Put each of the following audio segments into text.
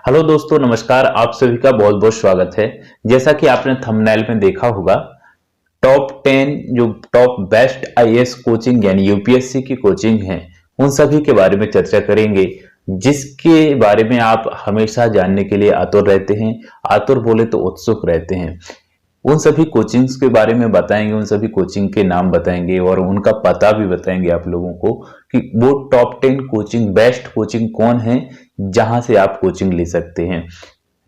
Hello दोस्तों, नमस्कार। आप सभी का बहुत बहुत स्वागत है। जैसा कि आपने थंबनेल में देखा होगा, टॉप 10 जो टॉप बेस्ट आईएएस कोचिंग यानी यूपीएससी की कोचिंग है, उन सभी के बारे में चर्चा करेंगे, जिसके बारे में आप हमेशा जानने के लिए आतुर रहते हैं। आतुर बोले तो उत्सुक रहते हैं। उन सभी कोचिंग्स के बारे में बताएंगे, उन सभी कोचिंग के नाम बताएंगे और उनका पता भी बताएंगे आप लोगों को कि वो टॉप 10 कोचिंग बेस्ट कोचिंग कौन है जहां से आप कोचिंग ले सकते हैं।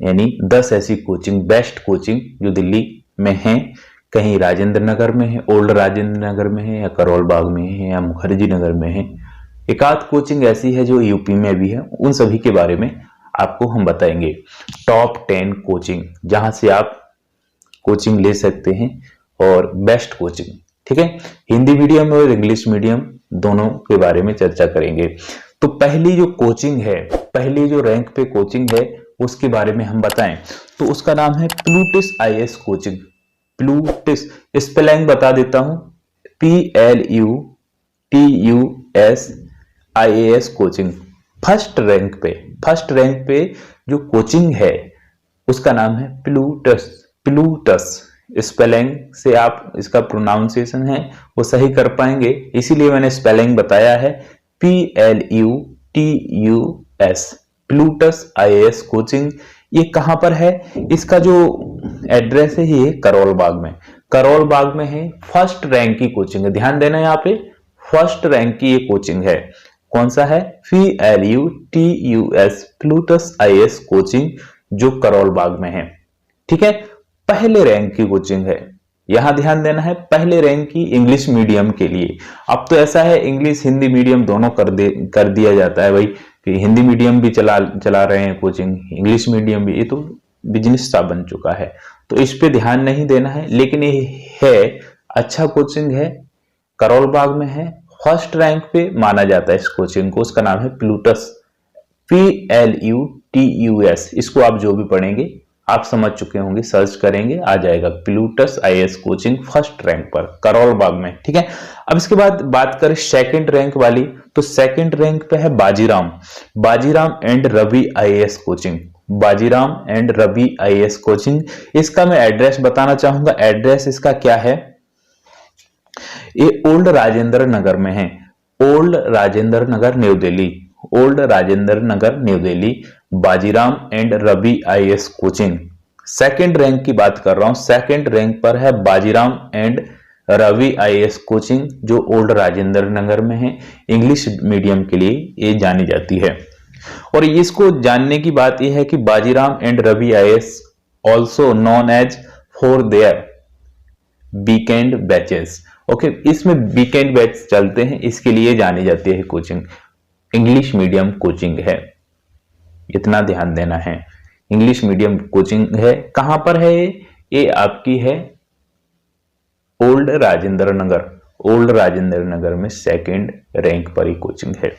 यानी 10 ऐसी कोचिंग बेस्ट कोचिंग जो दिल्ली में है, कहीं राजेंद्र नगर में है, ओल्ड राजेंद्र नगर में है, या करोल बाग में है, या मुखर्जी नगर में है। एक आध कोचिंग ऐसी है जो यूपी में भी है। उन सभी के बारे में आपको हम बताएंगे। टॉप 10 कोचिंग जहां से आप कोचिंग ले सकते हैं और बेस्ट कोचिंग, ठीक है। हिंदी मीडियम और इंग्लिश मीडियम दोनों के बारे में चर्चा करेंगे। तो पहली जो कोचिंग है, पहली जो रैंक पे कोचिंग है, उसके बारे में हम बताएं तो उसका नाम है प्लूटिस आईएएस कोचिंग। प्लूटिस स्पेलिंग बता देता हूं, PLUTUS IAS coaching. First rank पे जो कोचिंग है उसका नाम है प्लूटस। प्लूटस स्पेलिंग से आप इसका प्रोनाउंसिएशन है वो सही कर पाएंगे, इसीलिए मैंने स्पेलिंग बताया है PLUTUS। प्लूटस आईएएस कोचिंग ये कहां पर है? इसका जो एड्रेस है ये करोल बाग में। करोल बाग में है। फर्स्ट रैंक की कोचिंग है, ध्यान देना यहाँ पे, फर्स्ट रैंक की ये कोचिंग है। कौन सा है? PLUTUS प्लूटस आईएएस कोचिंग जो करोल बाग में है, ठीक है। पहले रैंक की कोचिंग है, यहां ध्यान देना है, पहले रैंक की इंग्लिश मीडियम के लिए। अब तो ऐसा है इंग्लिश हिंदी मीडियम दोनों कर दिया जाता है भाई, कि हिंदी मीडियम भी चला रहे हैं कोचिंग, इंग्लिश मीडियम भी। ये तो बिजनेस सा बन चुका है, तो इस पे ध्यान नहीं देना है। लेकिन ये है अच्छा कोचिंग है, करोल बाग में है, फर्स्ट रैंक पे माना जाता है इस कोचिंग को। उसका नाम है प्लूटस, PLUTUS। इसको आप जो भी पढ़ेंगे आप समझ चुके होंगे, सर्च करेंगे आ जाएगा, Plutus IAS coaching first rank पर करोल बाग में, ठीक है। अब इसके बाद बात करें सेकंड रैंक वाली, तो सेकंड रैंक पे है Bajiram and Ravi IAS coaching. Bajiram and Ravi IAS coaching, इसका मैं एड्रेस बताना चाहूंगा। एड्रेस इसका क्या है? ये ओल्ड राजेंद्र नगर में है, old Rajendra Nagar New Delhi, old Rajendra Nagar New Delhi. Bajiram and Ravi IAS coaching, second rank की बात कर रहा हूं। सेकंड रैंक पर है Bajiram and Ravi IAS coaching जो ओल्ड राजेंद्र नगर में है। इंग्लिश मीडियम के लिए ये जानी जाती है। और इसको जानने की बात यह है कि Bajiram and Ravi IAS also known as for their weekend batches. Okay, इसमें वीकेंड बैच चलते हैं, इसके लिए जानी जाती है कोचिंग। इंग्लिश मीडियम कोचिंग है, इतना ध्यान देना है। इंग्लिश मीडियम कोचिंग है। कहां पर है ये आपकी है ओल्ड राजेंद्र नगर, ओल्ड राजेंद्र नगर में सेकंड रैंक पर ही कोचिंग है।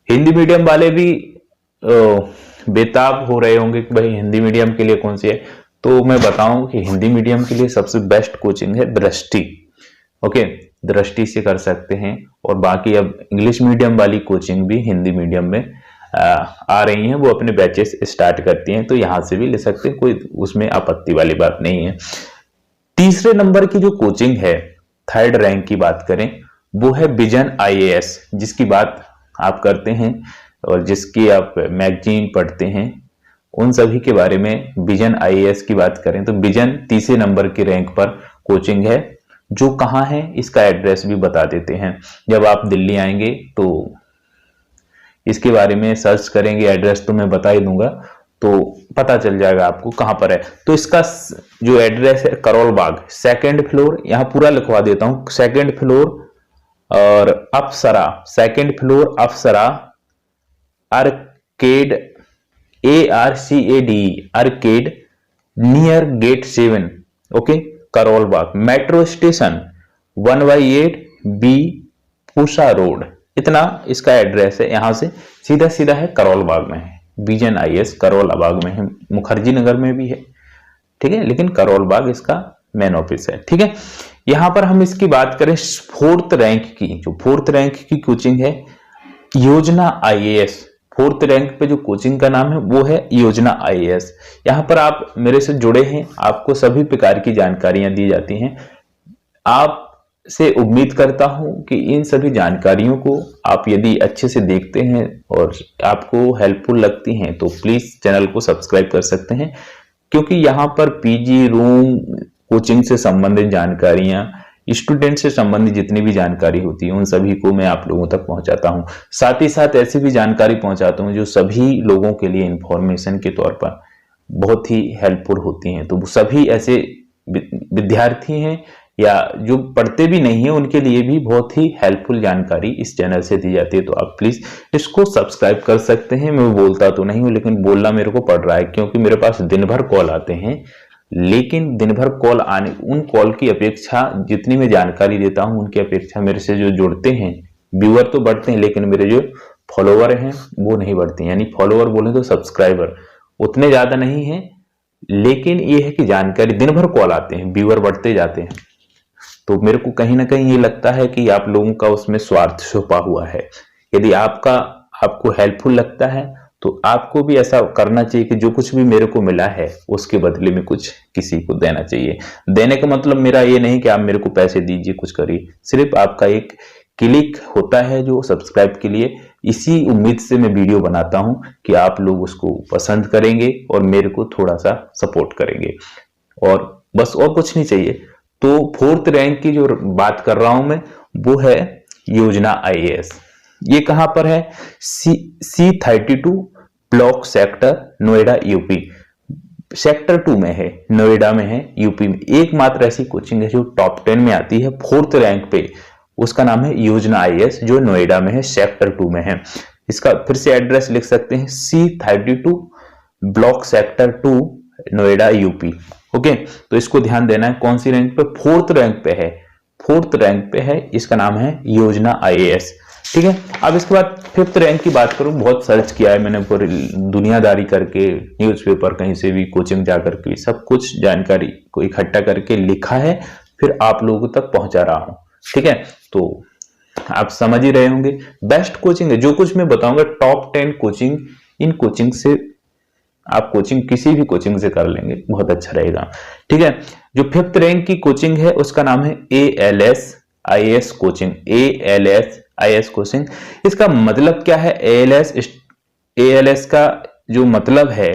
हिंदी मीडियम वाले भी बेताब हो रहे होंगे कि भाई हिंदी मीडियम के लिए कौन सी है, तो मैं बताऊं कि हिंदी मीडियम के लिए सबसे बेस्ट कोचिंग है दृष्टि। ओके, दृष्टि से कर सकते हैं। और बाकी अब इंग्लिश मीडियम वाली कोचिंग भी हिंदी मीडियम में आ रही हैं, वो अपने बैचेस स्टार्ट करती हैं, तो यहां से भी ले सकते हैं, कोई उसमें आपत्ति वाली बात नहीं है। तीसरे नंबर की जो कोचिंग है, थर्ड रैंक की बात करें, वो है विजन आईएएस, जिसकी बात आप करते हैं और जिसकी आप मैगजीन पढ़ते हैं, उन सभी के बारे में विजन आईएएस की बात करें तो विजन तीसरे नंबर की रैंक पर कोचिंग है। जो कहां है इसका एड्रेस भी बता देते हैं। जब आप दिल्ली आएंगे तो इसके बारे में सर्च करेंगे, एड्रेस तो मैं बता ही दूंगा, तो पता चल जाएगा आपको कहां पर है। तो इसका जो एड्रेस है करोल बाग, सेकंड फ्लोर, यहां पूरा लिखवा देता हूं, सेकंड फ्लोर और Apsara, second floor Apsara arcade, ARCADE arcade, near gate 7, okay, Karol Bagh. Metro station 1/8B Pusa road, इतना इसका एड्रेस है। यहां से सीधा सीधा है, करोल बाग में है। विजन आईएएस करोल बाग में है, मुखर्जी नगर में भी है, ठीक है, लेकिन करोल बाग इसका मेन ऑफिस है, ठीक है। यहां पर हम इसकी बात करें फोर्थ रैंक की, जो फोर्थ रैंक की कोचिंग है योजना आईएएस, 4th रैंक पे जो कोचिंग का नाम है वो है योजना IAS। यहाँ पर आप मेरे से जुड़े हैं, आपको सभी प्रकार की जानकारियां दी जाती हैं। आप से उम्मीद करता हूं कि इन सभी जानकारियों को आप यदि अच्छे से देखते हैं और आपको हेल्पफुल लगती हैं तो प्लीज चैनल को सब्सक्राइब कर सकते हैं, क्योंकि यहाँ पर पीजी रूम कोचिंग से संबंधित जानकारियां, स्टूडेंट से संबंधित जितनी भी जानकारी होती है उन सभी को मैं आप लोगों तक पहुंचाता हूं। साथ ही साथ ऐसी भी जानकारी पहुंचाता हूं जो सभी लोगों के लिए इंफॉर्मेशन के तौर पर बहुत ही हेल्पफुल होती हैं। तो सभी ऐसे विद्यार्थी हैं या जो पढ़ते भी नहीं है उनके लिए भी बहुत ही हेल्पफुल जानकारी इस चैनल से दी जाती है। तो आप प्लीज इसको सब्सक्राइब कर सकते हैं। मैं बोलता तो नहीं हूं लेकिन बोलना मेरे को पड़ रहा है, क्योंकि मेरे पास दिन भर कॉल आते हैं, लेकिन दिन भर कॉल आने, उन कॉल की अपेक्षा जितनी मैं जानकारी देता हूं उनकी अपेक्षा मेरे से जो जुड़ते हैं, व्यूअर तो बढ़ते हैं लेकिन मेरे जो फॉलोवर हैं वो नहीं बढ़ते। यानी फॉलोवर बोले तो सब्सक्राइबर उतने ज्यादा नहीं है, लेकिन ये है कि जानकारी दिन भर कॉल आते हैं, व्यूअर बढ़ते जाते हैं। तो मेरे को कहीं ना कहीं ये लगता है कि आप लोगों का उसमें स्वार्थ छुपा हुआ है। यदि आपको हेल्पफुल लगता है तो आपको भी ऐसा करना चाहिए कि जो कुछ भी मेरे को मिला है उसके बदले में कुछ किसी को देना चाहिए। देने का मतलब मेरा ये नहीं कि आप मेरे को पैसे दीजिए, कुछ करिए, सिर्फ आपका एक क्लिक होता है जो सब्सक्राइब के लिए। इसी उम्मीद से मैं वीडियो बनाता हूं कि आप लोग उसको पसंद करेंगे और मेरे को थोड़ा सा सपोर्ट करेंगे, और बस और कुछ नहीं चाहिए। तो 4th रैंक की जो बात कर रहा हूं मैं वो है योजना IAS। ये कहां पर है? C32 block sector, Noida UP. Sector 2 में है, नोएडा में है, यूपी में। एकमात्र ऐसी कोचिंग है जो टॉप 10 में आती है 4th रैंक पे, उसका नाम है योजना IAS, जो नोएडा में है, सेक्टर 2 में है। इसका फिर से एड्रेस लिख सकते हैं, C32 block sector 2, Noida UP. Okay, तो इसको ध्यान देना है। कौन सी रैंक पे? 4th रैंक पे है, 4th रैंक पे है। इसका नाम है योजना IAS। ठीक है, अब इसके बाद 5th रैंक की बात करूं, बहुत सर्च किया है मैंने, पूरी दुनियादारी करके, न्यूज़पेपर कहीं से भी, कोचिंग जाकर के, सब कुछ जानकारी को इकट्ठा करके लिखा है, फिर आप लोगों तक पहुंचा रहा हूं। ठीक है, तो आप समझ ही रहे होंगे, बेस्ट कोचिंग है। जो कुछ मैं बताऊंगा टॉप 10 कोचिंग, इन कोचिंग से आप कोचिंग किसी भी कोचिंग से कर लेंगे, बहुत अच्छा रहेगा। ठीक है, जो 5th रैंक की कोचिंग है उसका नाम है ALS IAS coaching. ALS IAS coaching, इसका मतलब क्या है? ALS का जो मतलब है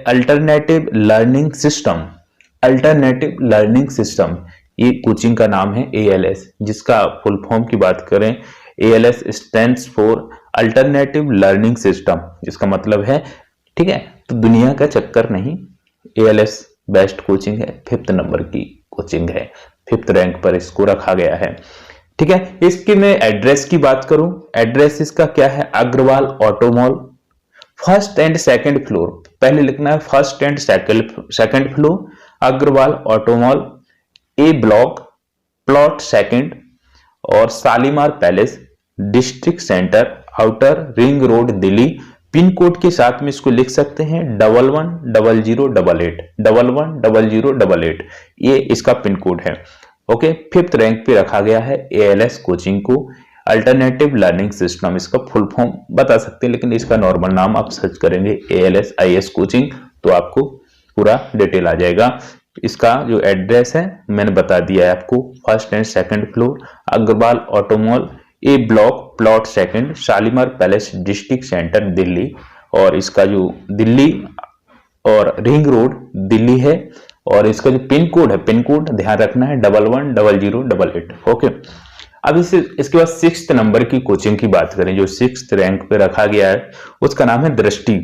alternative learning system, alternative learning system, ये कोचिंग का नाम है ALS। जिसका फुल फॉर्म की बात करें, ALS stands for alternative learning system, जिसका मतलब है, ठीक है, तो दुनिया का चक्कर नहीं, ALS बेस्ट कोचिंग है, 5th नंबर की कोचिंग है, 5th रैंक पर इसको रखा गया है। ठीक है, इसकी मैं एड्रेस की बात करूं, एड्रेस इसका क्या है? Agarwal auto mall, 1st and 2nd floor. पहले लिखना है 1st and 2nd floor, Agarwal auto mall, A block, plot 2nd, और Shalimar palace, district centre, outer ring road, Delhi. Pin code के साथ में इसको लिख सकते हैं 110088, 110088, ये इसका पिन कोड है। ओके, 5th रैंक पे रखा गया है ALS कोचिंग को, अल्टरनेटिव लर्निंग सिस्टम, इसका फुल फॉर्म बता सकते हैं, लेकिन इसका नॉर्मल नाम आप सर्च करेंगे ALS IAS कोचिंग तो आपको पूरा डिटेल आ जाएगा। इसका जो एड्रेस है मैंने बता दिया है आपको, 1st and 2nd floor, Agarwal auto mall, A block, plot 2nd, Shalimar palace, district centre, Delhi. और इसका जो दिल्ली और रिंग रोड दिल्ली है, और इसका जो पिन कोड है, पिन कोड ध्यान रखना है 110088। ओके, अब इसके बाद 6th नंबर की कोचिंग की बात करें, जो 6th रैंक पे रखा गया है, उसका नाम है दृष्टि।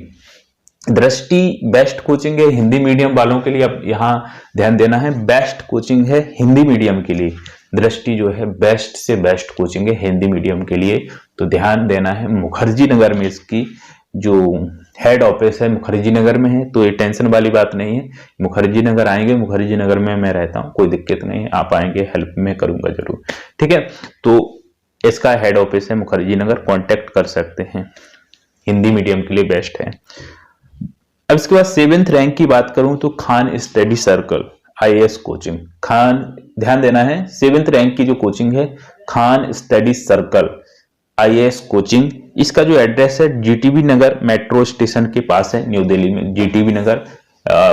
दृष्टि बेस्ट कोचिंग है हिंदी मीडियम वालों के लिए। अब यहाँ ध्यान देना है, बेस्ट कोचिंग है हिंदी मीडियम के लिए। दृष्टि जो है बेस्ट से बेस्ट कोचिंग है हिंदी मीडियम के लिए, तो ध्यान देना है। मुखर्जी नगर में इसकी जो हेड ऑफिस है मुखर्जी नगर में है, तो ये टेंशन वाली बात नहीं है। मुखर्जी नगर आएंगे, मुखर्जी नगर में मैं रहता हूँ, कोई दिक्कत नहीं है, आप आएंगे, हेल्प मैं करूंगा जरूर। ठीक है, तो इसका हेड ऑफिस है मुखर्जी नगर, कांटेक्ट कर सकते हैं, हिंदी मीडियम के लिए बेस्ट है। अब इसके बाद 7th रैंक की बात करूं तो Khan study circle IAS coaching. Khan, ध्यान देना है, 7th रैंक की जो कोचिंग है Khan study circle IAS coaching, इसका जो एड्रेस है जीटीबी नगर मेट्रो स्टेशन के पास है, न्यू दिल्ली में। जीटीबी नगर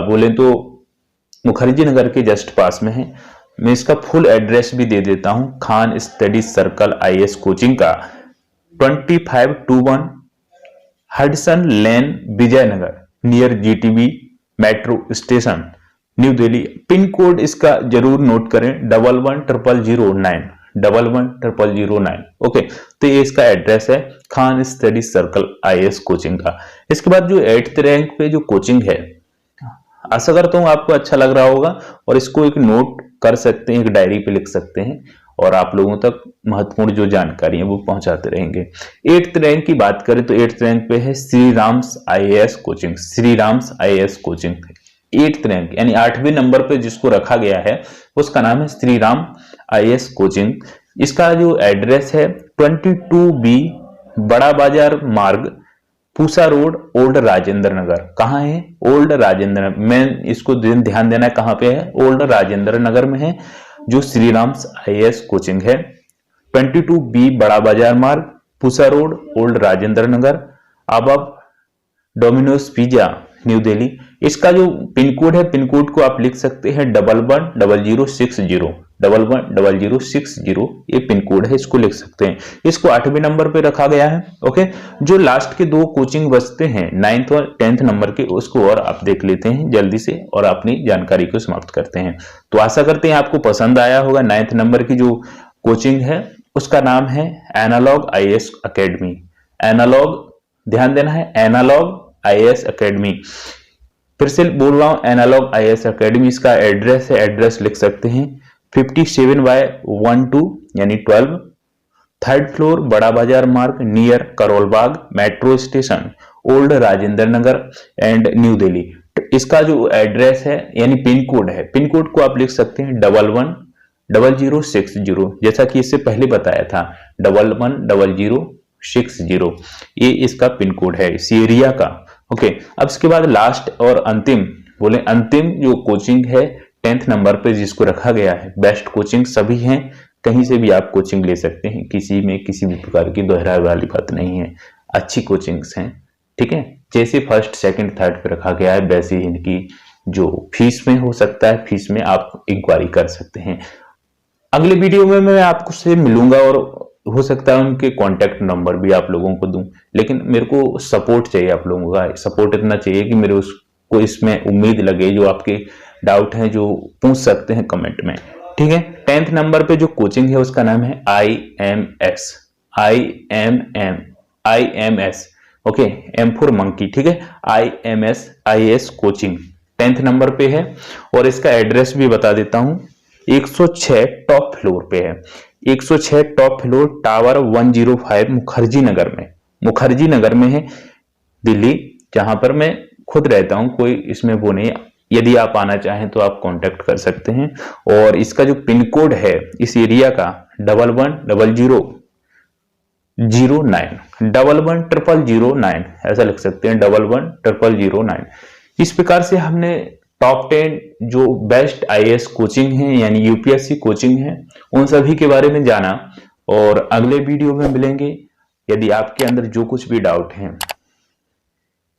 बोले तो मुखर्जी नगर के जस्ट पास में है। मैं इसका फुल एड्रेस भी दे देता हूं, Khan study circle IAS coaching का 2521 Hudson lane Vijaynagar near GTB metro station New Delhi. Pin code इसका जरूर नोट करें 110009 110009। ओके, तो ये इसका एड्रेस है Khan study circle IAS coaching का। इसके बाद जो 8th रैंक पे जो कोचिंग है, आशा करता हूं आपको अच्छा लग रहा होगा और इसको एक नोट कर सकते हैं, एक डायरी पे लिख सकते हैं और आप लोगों तक महत्वपूर्ण जो जानकारी है वो पहुंचाते रहेंगे। 8th रैंक की बात करें तो 8th रैंक पे है Shri Ram's IAS coaching. Shri Ram's IAS coaching 8th rank यानी 8वें नंबर पे जिसको रखा गया है उसका नाम है श्री राम आईएएस कोचिंग। इसका जो एड्रेस है 22B बड़ा बाजार मार्ग पूसा रोड ओल्ड राजेंद्र नगर। कहाँ है? ओल्ड राजेंद्र। मैं इसको ध्यान देना है कहाँ पे है, ओल्ड राजेंद्र नगर में है जो श्री राम्स आईएएस कोचिंग है। 22B बड़ा बाजार मार्ग पूसा रोड ओल्ड राजेंद्र नगर अब डोमिनोज पिज्जा न्यू दिल्ली। इसका जो पिन कोड है, पिन कोड को आप लिख सकते हैं 110060 110060। ये पिन कोड है, इसको लिख सकते हैं। इसको 8वें नंबर पे रखा गया है। ओके, जो लास्ट के 2 कोचिंग बचते हैं 9th और 10th नंबर के, उसको और आप देख लेते हैं जल्दी से और अपनी जानकारी को समाप्त करते हैं। तो आशा करते हैं आपको पसंद आया होगा। 9th नंबर की जो कोचिंग है उसका नाम है एनालॉग आईएएस अकेडमी। एनालॉग, ध्यान देना है, एनालॉग आईएएस अकेडमी। फिर से बोल रहा हूं, एनालॉग आईएएस अकेडमी। इसका एड्रेस है, एड्रेस लिख सकते हैं 57/12 यानी 12 3rd फ्लोर बड़ा बाजार मार्ग near Karol Bagh metro station old Rajendra Nagar and new Delhi. इसका जो एड्रेस है यानी पिन कोड है, पिन कोड को आप लिख सकते हैं 110060। जैसा कि इससे पहले बताया था 110060। ये इसका पिन कोड है इस एरिया का। ओके, अब इसके बाद लास्ट और अंतिम, बोले अंतिम जो कोचिंग है 10th नंबर पे जिसको रखा गया है, बेस्ट कोचिंग सभी हैं, कहीं से भी आप कोचिंग ले सकते हैं, किसी में किसी भी प्रकार की दोहराए वाली बात नहीं है, अच्छी कोचिंग्स हैं। ठीक है, जैसे 1st 2nd 3rd पे रखा गया है वैसे ही इनकी जो फीस में हो सकता है, फीस में आप इंक्वायरी कर सकते हैं। अगले वीडियो में मैं आपको से मिलूंगा और हो सकता है उनके कॉन्टेक्ट नंबर भी आप लोगों को दूं, लेकिन मेरे को सपोर्ट चाहिए, आप लोगों का सपोर्ट इतना चाहिए कि मेरे उसको इसमें उम्मीद लगे। जो आपके डाउट हैं जो पूछ सकते हैं कमेंट में। ठीक है, 10th नंबर पे जो कोचिंग है उसका नाम है IMS। Okay, M for monkey. ठीक है, IMS IAS coaching 10th number पे है और इसका एड्रेस भी बता देता हूं 106 टॉप फ्लोर पे है। 106 top floor tower 105 Mukherjee Nagar में है दिल्ली, जहां पर मैं खुद रहता हूं। कोई इसमें वो नहीं, यदि आप आना चाहें तो आप कांटेक्ट कर सकते हैं। और इसका जो पिन कोड है इस एरिया का 110009 ऐसा लिख सकते हैं 110009। इस प्रकार से हमने टॉप 10 जो बेस्ट आईएएस कोचिंग है यानी यूपीएससी कोचिंग है उन सभी के बारे में जाना। और अगले वीडियो में मिलेंगे। यदि आपके अंदर जो कुछ भी डाउट हैं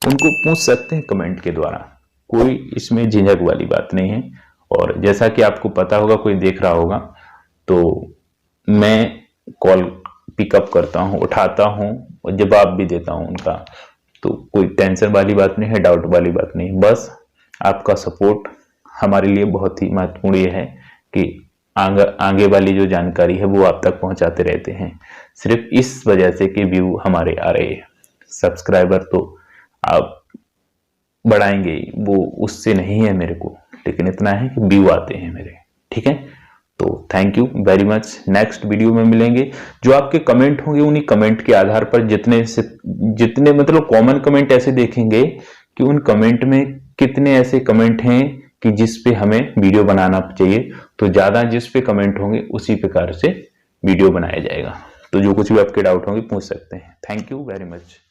उनको पूछ सकते हैं कमेंट के द्वारा, कोई इसमें झिझक वाली बात नहीं है। और जैसा कि आपको पता होगा, कोई देख रहा होगा, तो मैं कॉल पिकअप करता हूं, उठाता हूं और जवाब भी देता हूं उनका। तो कोई टेंशन वाली बात नहीं है, डाउट वाली बात नहीं है। बस आपका सपोर्ट हमारे लिए बहुत ही महत्वपूर्ण ये है कि आगे वाली जो जानकारी है वो आप तक पहुंचाते रहते हैं। सिर्फ इस वजह से कि व्यू हमारे आ रहे हैं, सब्सक्राइबर तो आप बढ़ाएंगे, वो उससे नहीं है मेरे को, लेकिन इतना है कि व्यू आते हैं मेरे। ठीक है, तो thank you very much. Next video में मिलेंगे। जो आपके कमेंट होंगे उन्हीं कमेंट के आधार पर जितने मतलब कॉमन कमेंट ऐसे देखेंगे कि उन कमेंट में कितने ऐसे कमेंट हैं कि जिस पे हमें वीडियो बनाना चाहिए, तो ज्यादा जिस पे कमेंट होंगे उसी प्रकार से वीडियो बनाया जाएगा। तो जो कुछ भी आपके डाउट होंगे पूछ सकते हैं। Thank you very much.